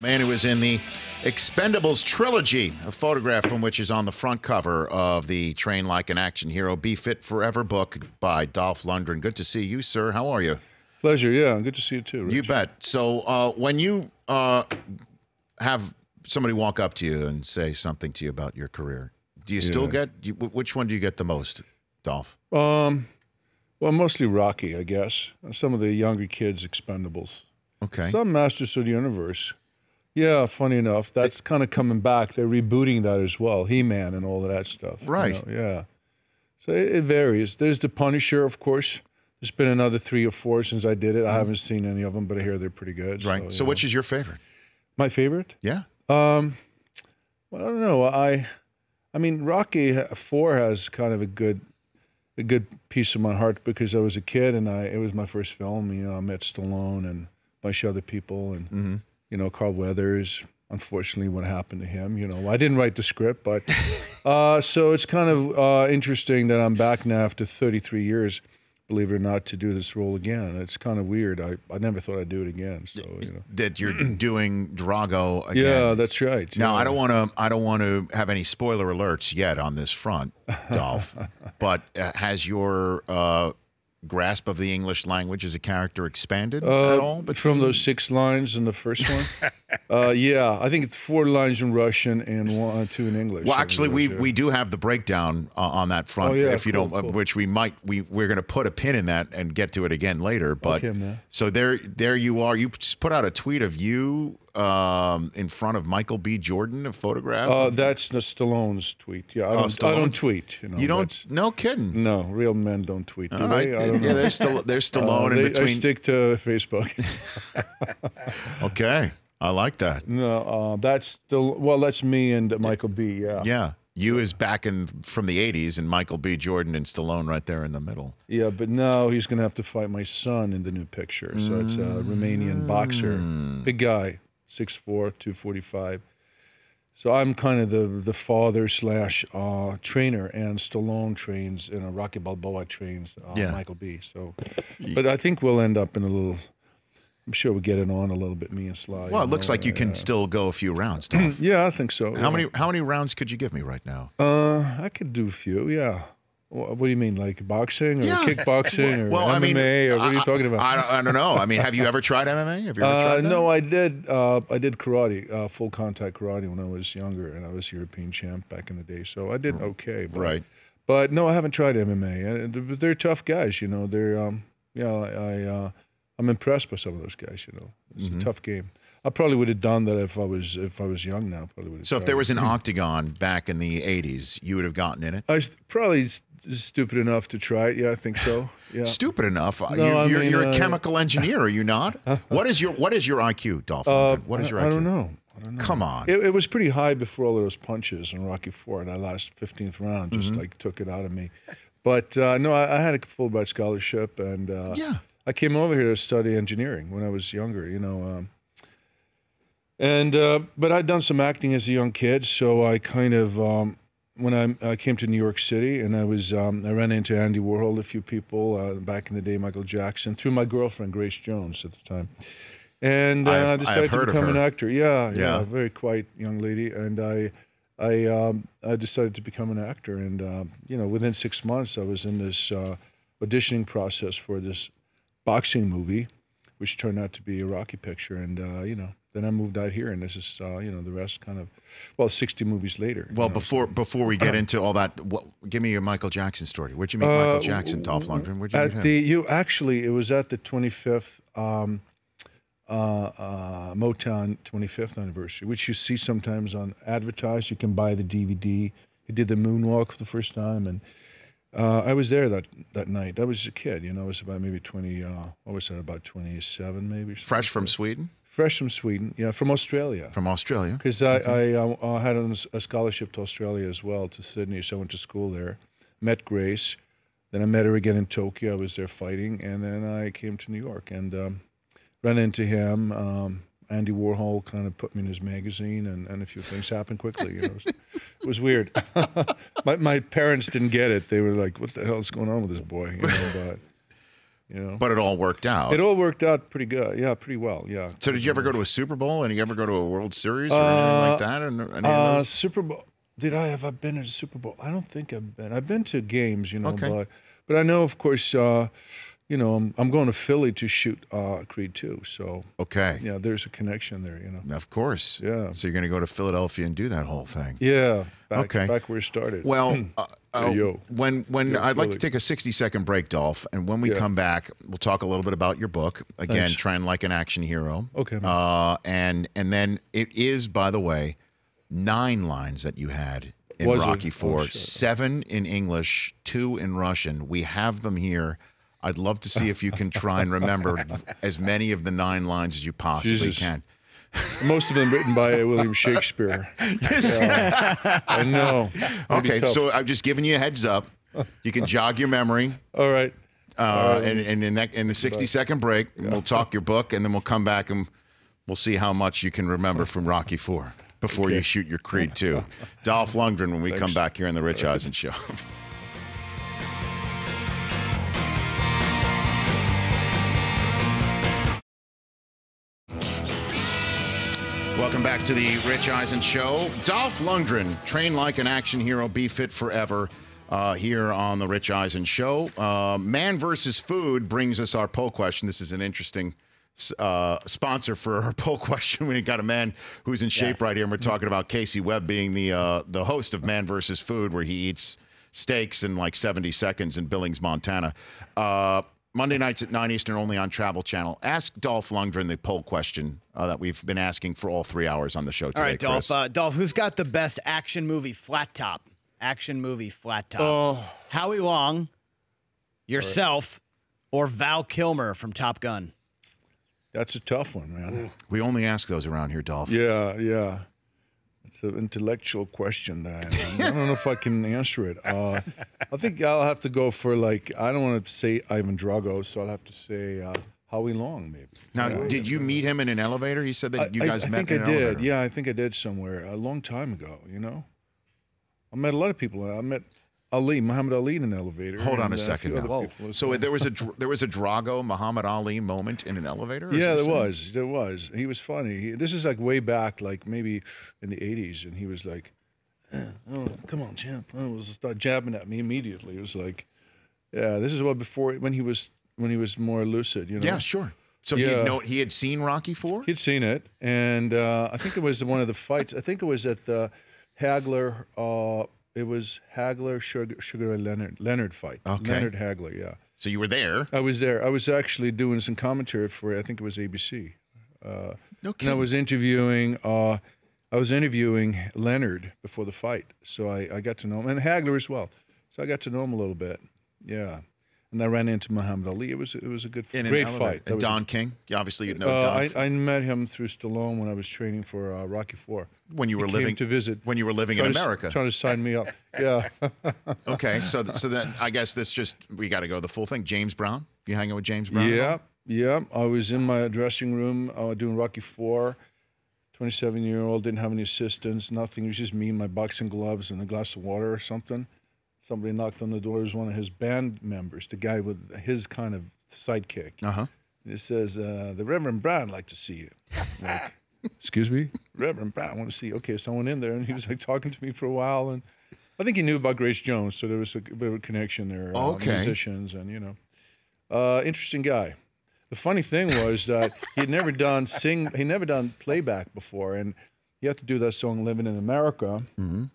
Man who was in the Expendables trilogy, a photograph from which is on the front cover of the Train Like an Action Hero, Be Fit Forever book by Dolph Lundgren. Good to see you, sir. How are you? Pleasure, yeah. Good to see you too, Rich. You bet. So when you have somebody walk up to you and say something to you about your career, do you still get, which one do you get the most, Dolph? Well, mostly Rocky, I guess. Some of the younger kids, Expendables. Okay. Some Masters of the Universe. Yeah, funny enough, that's kind of coming back. They're rebooting that as well, He-Man and all of that stuff. Right. You know? Yeah. So it varies. There's The Punisher, of course. There's been another 3 or 4 since I did it. I haven't seen any of them, but I hear they're pretty good. Right. So which is your favorite? My favorite? Yeah. Well, I don't know. I mean, Rocky 4 has kind of a good piece of my heart because I was a kid and it was my first film. You know, I met Stallone and a bunch of other people and you know, Carl Weathers. Unfortunately, what happened to him? You know, I didn't write the script, but so it's kind of interesting that I'm back now after 33 years. Believe it or not, to do this role again. It's kind of weird. I never thought I'd do it again. So you know that you're doing Drago again. Yeah, that's right. Now yeah. I don't want to have any spoiler alerts yet on this front, Dolph. But has your grasp of the English language as a character expanded at all? From those 6 lines in the first one? Yeah, I think it's 4 lines in Russian and 2 in English. Well, actually, we do have the breakdown on that front. Oh, yeah, if you cool, don't, cool. which we're going to put a pin in that and get to it again later. But Okay, man. so there you are. You just put out a tweet of you in front of Michael B. Jordan, a photograph. That's the Stallone's tweet. Yeah, I don't tweet. You know, You don't? No kidding. No, real men don't tweet. Do All they? right. I don't know. Yeah, there's Stallone in between. I stick to Facebook. Okay, I like that. No, that's me and Michael B. Yeah. Yeah, you is back from the '80s, and Michael B. Jordan and Stallone right there in the middle. Yeah, but now he's going to have to fight my son in the new picture. So it's a Romanian boxer, big guy, 6'4", 245. So I'm kind of the father / trainer, and Stallone trains, you know, Rocky Balboa trains Michael B. So, but I think we'll end up in a little. I'm sure we'll get it on a little bit, me and Sly. Well, it looks like you can still go a few rounds, Dolph. Yeah, I think so. How many rounds could you give me right now? I could do a few. Yeah. What do you mean, like boxing or kickboxing or MMA? I mean, or what are you talking about? I don't know. I mean, have you ever tried MMA? Have you ever tried that? No, I did. I did karate, full contact karate when I was younger, and I was European champ back in the day. So I did okay. But, Right. But no, I haven't tried MMA. They're tough guys, you know. They're I'm impressed by some of those guys. You know, it's a tough game. I probably would have done that if I was young now. Probably would have. So if there was an octagon back in the '80s, you would have gotten in it. I was probably stupid enough to try it. Yeah, I think so. Yeah. Stupid enough. No, you're a chemical engineer, are you not? What is your IQ, Dolph Lundgren? What is your IQ? I don't know. Come on. It was pretty high before all of those punches in Rocky IV, and that last 15th round just like took it out of me. But no, I had a Fulbright scholarship, and I came over here to study engineering when I was younger. You know, but I'd done some acting as a young kid, so I kind of when I came to New York City, and I ran into Andy Warhol, a few people back in the day, Michael Jackson, through my girlfriend Grace Jones at the time. And I decided to become an actor. Yeah, a very quiet young lady. And I decided to become an actor. And, you know, within 6 months, I was in this auditioning process for this boxing movie, which turned out to be a Rocky picture. And, you know, then I moved out here. And this is, you know, the rest kind of, 60 movies later. Well, before we get into all that, give me your Michael Jackson story. Where'd you meet Michael Jackson, Dolph Lundgren? Where'd you meet him? Actually, it was at the 25th... Motown 25th anniversary, which you see sometimes on advertised. You can buy the DVD. He did the moonwalk for the first time, and I was there that night. I was a kid, you know. I was about maybe 20. What was that? About 27, maybe. Fresh from Sweden. Fresh from Sweden, yeah, from Australia. From Australia. Because I had a scholarship to Australia as well, to Sydney, so I went to school there. Met Grace, then I met her again in Tokyo. I was there fighting, and then I came to New York and. Ran into him. Andy Warhol kind of put me in his magazine, and a few things happened quickly. You know, it was weird. my parents didn't get it. They were like, "What the hell is going on with this boy?" You know, You know, But it all worked out. it all worked out pretty good. Yeah, pretty well. Yeah. So did you ever go to a Super Bowl, and you ever go to a World Series or anything like that? Or any of those? Super Bowl. Have I been to a Super Bowl? I don't think I've been. I've been to games, you know, Okay. but I know, of course, you know, I'm going to Philly to shoot Creed 2. So Okay. yeah, there's a connection there, you know. Of course. Yeah. So you're going to go to Philadelphia and do that whole thing. Yeah. Okay. Back where it started. Well, yo. when Yo, I'd like to Philly. take a 60-second break, Dolph, and when we come back, we'll talk a little bit about your book. Again, Thanks. Train Like an Action Hero. Okay, man. And then it is, by the way, 9 lines that you had in Was it? Rocky IV, Oh, shit. 7 in English, 2 in Russian. We have them here. I'd love to see if you can try and remember as many of the 9 lines as you possibly Jesus. can. Most of them written by William Shakespeare. Yes. I know. It'd be Okay, tough. so I'm just giving you a heads up. You can jog your memory. All right. And in the 60-second break, we'll talk your book, and then we'll come back and we'll see how much you can remember from Rocky IV before you shoot your Creed 2. Dolph Lundgren when we come back here on The Rich Eisen Show. Welcome back to the Rich Eisen Show. Dolph Lundgren, train like an action hero, be fit forever, here on the Rich Eisen Show. Man versus Food brings us our poll question. This is an interesting sponsor for our poll question. We got a man who's in shape right here, and we're talking about Casey Webb being the host of Man versus Food, where he eats steaks in like 70 seconds in Billings, Montana. Monday nights at 9 Eastern, only on Travel Channel. Ask Dolph Lundgren the poll question that we've been asking for all 3 hours on the show today. All right, Dolph. Chris. Dolph, who's got the best action movie flat top? Action movie flat top. Oh. Howie Long, yourself, or Val Kilmer from Top Gun? That's a tough one, man. We only ask those around here, Dolph. Yeah. It's an intellectual question that I don't know if I can answer it. I think I'll have to go for, like, I don't want to say Ivan Drago, so I'll have to say Howie Long, maybe. Now, did you meet him in an elevator? He said that you guys I met think in I an did. elevator. Yeah, I think I did somewhere a long time ago, you know? I met a lot of people. I met Muhammad Ali in an elevator. Hold on and a second few now. other people. So there was a Drago Muhammad Ali moment in an elevator? Yeah, Is there this- was. He was funny. This is like way back, like maybe in the 80s, and he was like, "Oh, come on, champ!" I was start jabbing at me immediately. It was like, yeah, this is what before when he was more lucid, you know. Yeah, sure. So Yeah. he had seen Rocky IV? He'd seen it, and I think it was one of the fights. I think it was at the Hagler. It was Hagler Sugar Ray Leonard fight. Okay. Leonard Hagler, yeah. So you were there. I was there. I was actually doing some commentary for, I think it was ABC. No And I kidding. was interviewing Leonard before the fight, so I got to know him, and Hagler as well. So I got to know him a little bit, yeah. And I ran into Muhammad Ali. It was a good, In an great elevator. fight. That And was Don King? Obviously, you know Don. I met him through Stallone when I was training for Rocky IV. When you were He living came to visit. when you were living in Trying to- America. trying to sign me up. Yeah. Okay, so then I guess we got to go the full thing. James Brown, you hanging with James Brown? Yeah. I was in my dressing room doing Rocky IV. 27-year-old, didn't have any assistants, nothing. It was just me and my boxing gloves and a glass of water or something. Somebody knocked on the door. It was one of his band members, the guy with his kind of sidekick. Uh-huh. And it says, the Reverend Brown like to see you. I'm like, excuse me? Reverend Brown, I want to see you. Okay, so I went in there, and he was like talking to me for a while. And I think he knew about Grace Jones, so there was a bit of a connection there. Okay. Musicians and, interesting guy. The funny thing was that he had never done playback before, and he had to do that song "Living in America," and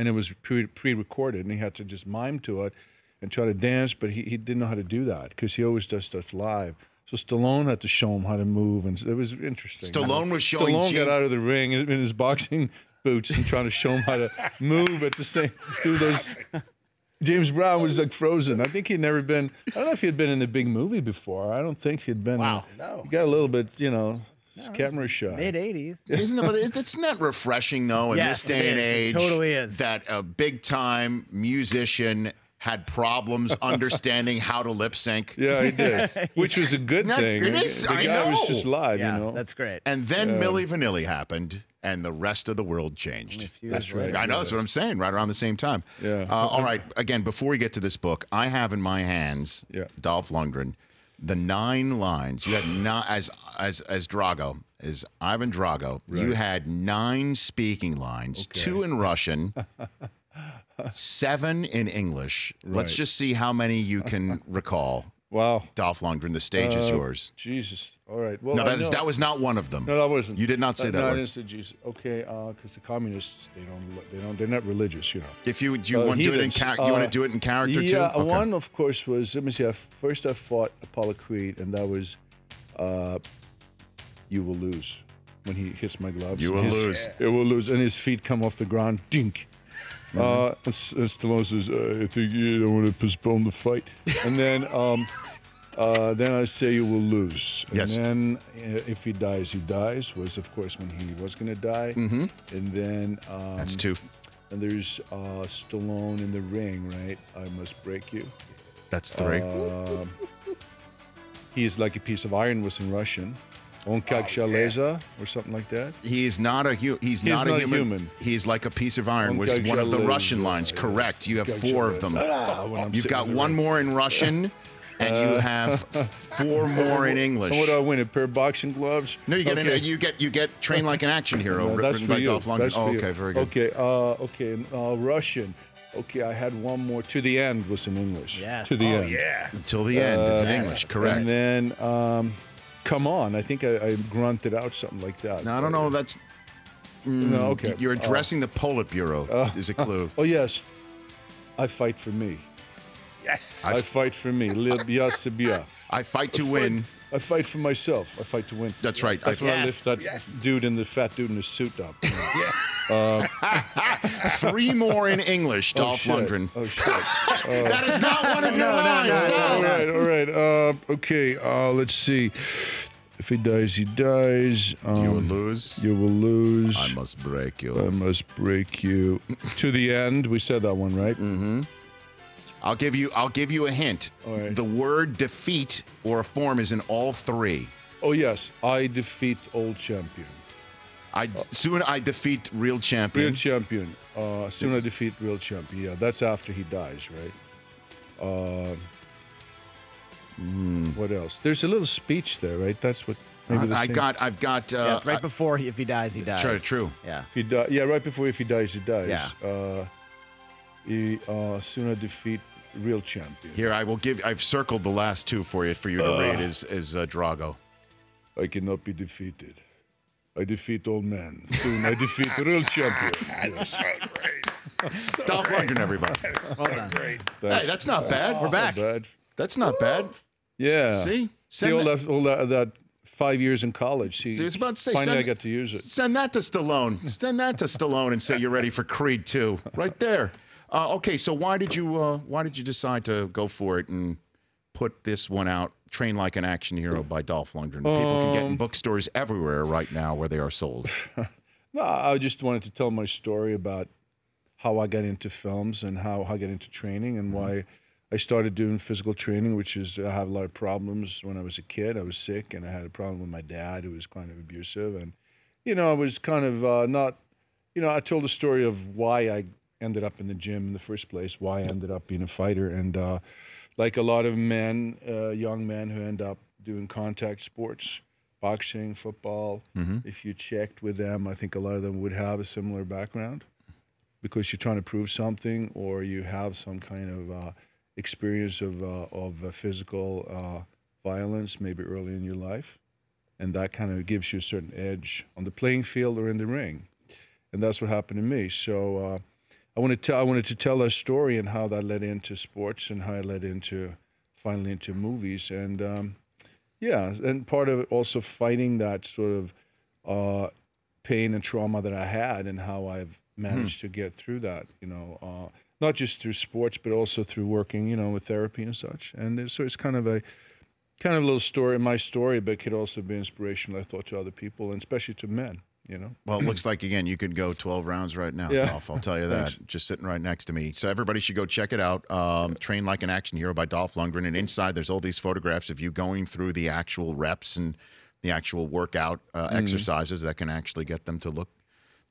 it was pre-recorded, and he had to just mime to it and try to dance, but he didn't know how to do that because he always does stuff live. So Stallone had to show him how to move, and it was interesting. Stallone was showing Stallone James- got out of the ring in his boxing boots and trying to show him how to move at the same do those. James Brown was like frozen. I think he'd never been. I don't know if he had been in a big movie before. I don't think he'd been. Wow, no. He got a little bit, camera shy. Mid-'80s. Isn't it? But it's not refreshing though in Yes, this day it and is. It age. totally is. That a big time musician had problems understanding how to lip sync. Yeah, he did, which was a good thing. It is. The I guy know. was just live, Yeah, you know. that's great. And then Milli Vanilli happened, and the rest of the world changed. That's right. I know, that's what I'm saying, right around the same time. Yeah. All right, again, before we get to this book, I have in my hands, Dolph Lundgren, the 9 lines. You had not, as Drago, as Ivan Drago, you had 9 speaking lines, 2 in Russian, 7 in English. Let's just see how many you can recall. Wow. Dolph Lundgren, the stage is yours. Jesus. All right. Well, No, that was not one of them. No, that wasn't. You did not say that No, I word. didn't say Jesus. Okay, because the communists, they're not religious, you know. If you want to do it in you want to do it in character too? Yeah, Okay. one of course was, let me see. First I fought Apollo Creed, and that was, "You will lose," when he hits my gloves. You will lose. You will lose, and his feet come off the ground. Dink. And Stallone says, "I think you don't want to postpone the fight," and then I say, "You will lose." And then if he dies, he dies. Was of course when he was going to die. And then That's 2. and there's Stallone in the ring, right? I must break you. That's 3. He is like a piece of iron was in Russian. On как железо, or something like that. He is not a he's not a human. He's like a piece of iron, which is one of the Russian lines. Correct. You have 4 of them. You've got 1 more in Russian, and you have 4 more in English. And what do I win? A pair of boxing gloves? No, you get trained like an action hero. No, that's written for by you. Dolph Lundgren. That's for you. Okay, very good. Okay, Russian. Okay, I had 1 more. To the end was in English. Yes. To the end. Yeah. Until the end, it's in English. Correct. And then, come on. I think I grunted out something like that. No, I don't know. That's no. Okay. You're addressing the Politburo. Is a clue. Oh yes, I fight for me. Yes. I fight for me. I fight to win. I fight for myself. I fight to win. That's right. That's when I lift that fat dude in the suit up. 3 more in English, Dolph Lundgren. Oh shit. That is not one of your lines. All right. Okay. Let's see. If he dies, he dies. You will lose. You will lose. I must break you. I must break you. To the end. We said that one, right? Mm-hmm. I'll give you a hint. All right. The word defeat or a form is in all 3. Oh yes, I defeat old champion. Soon I defeat real champion. Real champion. Soon I defeat real champion. Yeah, that's after he dies, right? What else? There's a little speech there, right? That's what. Maybe I've got. right before if he dies, he dies. True. Yeah. Right before if he dies, he dies. Yeah. Soon I defeat real champion. Here, I've circled the last 2 for you to read. Is Drago. I cannot be defeated. I defeat all men. Soon I defeat the real champion. Yes. So great. Dolph Lundgren, everybody. Well done. Great. Hey, that's not bad. We're back. Not bad. That's not bad. Yeah. See? See all that 5 years in college. See, I was about to say, finally I got to use it. Send that to Stallone. Send that to Stallone and say you're ready for Creed 2. Right there. Okay, so why did you decide to go for it and put this one out, Train Like an Action Hero by Dolph Lundgren? People can get in bookstores everywhere right now where they are sold. No, I just wanted to tell my story about how I got into films and how I got into training and why I started doing physical training, which is I have a lot of problems. When I was a kid, I was sick, and I had a problem with my dad, who was kind of abusive. And, I was kind of not, I told the story of why I ended up in the gym in the first place, why I ended up being a fighter. And like a lot of men, young men who end up doing contact sports, boxing, football, if you checked with them, I think a lot of them would have a similar background because you're trying to prove something or you have some kind of experience of physical violence maybe early in your life. And that kind of gives you a certain edge on the playing field or in the ring. And that's what happened to me. So I wanted to tell a story and how that led into sports and how it led finally into movies. And and part of it also fighting that sort of pain and trauma that I had and how I've managed to get through that, not just through sports, but also through working, with therapy and such. And so it's kind of a little story, my story, but it could also be inspirational, I thought, to other people, and especially to men. You know. Well, it looks like, again, you could go 12 rounds right now, Yeah. Dolph. I'll tell you that. Thanks. Just sitting right next to me. So everybody should go check it out. Train Like an Action Hero by Dolph Lundgren. And inside, there's all these photographs of you going through the actual reps and the actual workout exercises that can actually get them to look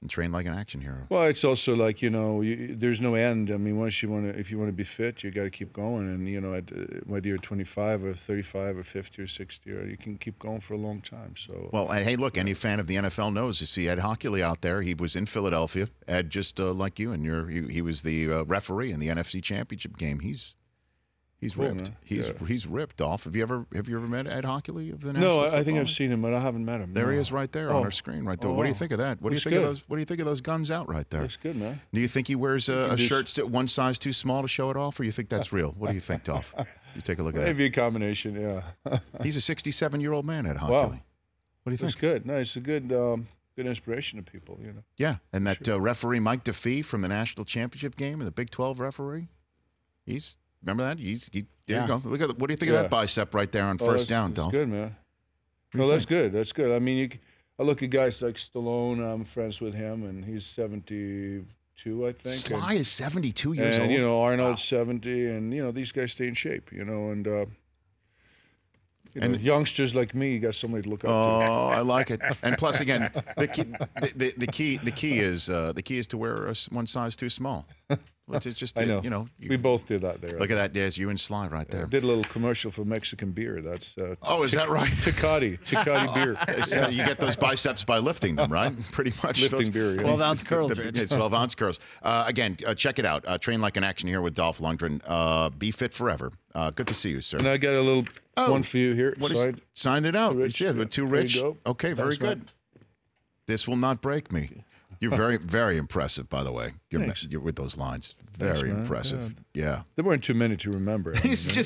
and train like an action hero. Well, it's also like, you know, there's no end. I mean, once you want to, if you want to be fit, you got to keep going. And, you know, whether you're 25 or 35 or 50 or 60, or you can keep going for a long time. So. Well, and hey, look, any fan of the NFL knows. You see Ed Hockley out there. He was in Philadelphia. Ed, just like you, and he was the referee in the NFC Championship game. He's Cool, ripped. man. He's ripped, Dolph. Have you ever met Ed Hockley of the National No, I Football think I've League? seen him, but I haven't met him. There no. he is, right there on our screen, right there. What do you think of that? What do you Looks think of good. those? What do you think of those guns out right there? Looks good, man. Do you think he wears a shirt one size too small to show it off, or you think that's real? What do you think, Dolph? You take a look at that. Maybe a combination, yeah. He's a 67-year-old man, Ed Hockley. Wow. What do you It's think? good. No, it's a good inspiration to people, you know. Yeah, and that referee Mike DeFee from the National Championship game and the Big 12 referee, remember that? There you go. Look at what do you think of that bicep right there on first down, Dolph? That's good, man. do you No, that's think? good. That's good. I mean, I look at guys like Stallone. I'm friends with him, and he's 72, I think. Sly is 72 years and old. you know, Arnold's 70, and you know, these guys stay in shape. You know, and youngsters like me, you got somebody to look up to. Oh, I like it. And plus, again, the key is to wear one size too small. It's just I know. you know. We both did that there. Look at that. There's you and Sly right there. Did a little commercial for Mexican beer. That's Oh, is that right? Tecate beer. So you get those biceps by lifting them, right? Pretty much. Lifting beer, yeah. 12-ounce curls, Rich. 12-ounce curls. Again, check it out. Train Like an Action here with Dolph Lundgren. Be fit forever. Good to see you, sir. And I got a little one for you here. Sign it out. To Rich. Yeah, but to There you Rich. go. Okay, very Thanks, man. good. This will not break me. You're very, very impressive, by the way. You're with those lines. Very man. impressive. Yeah. There weren't too many to remember. I mean, It's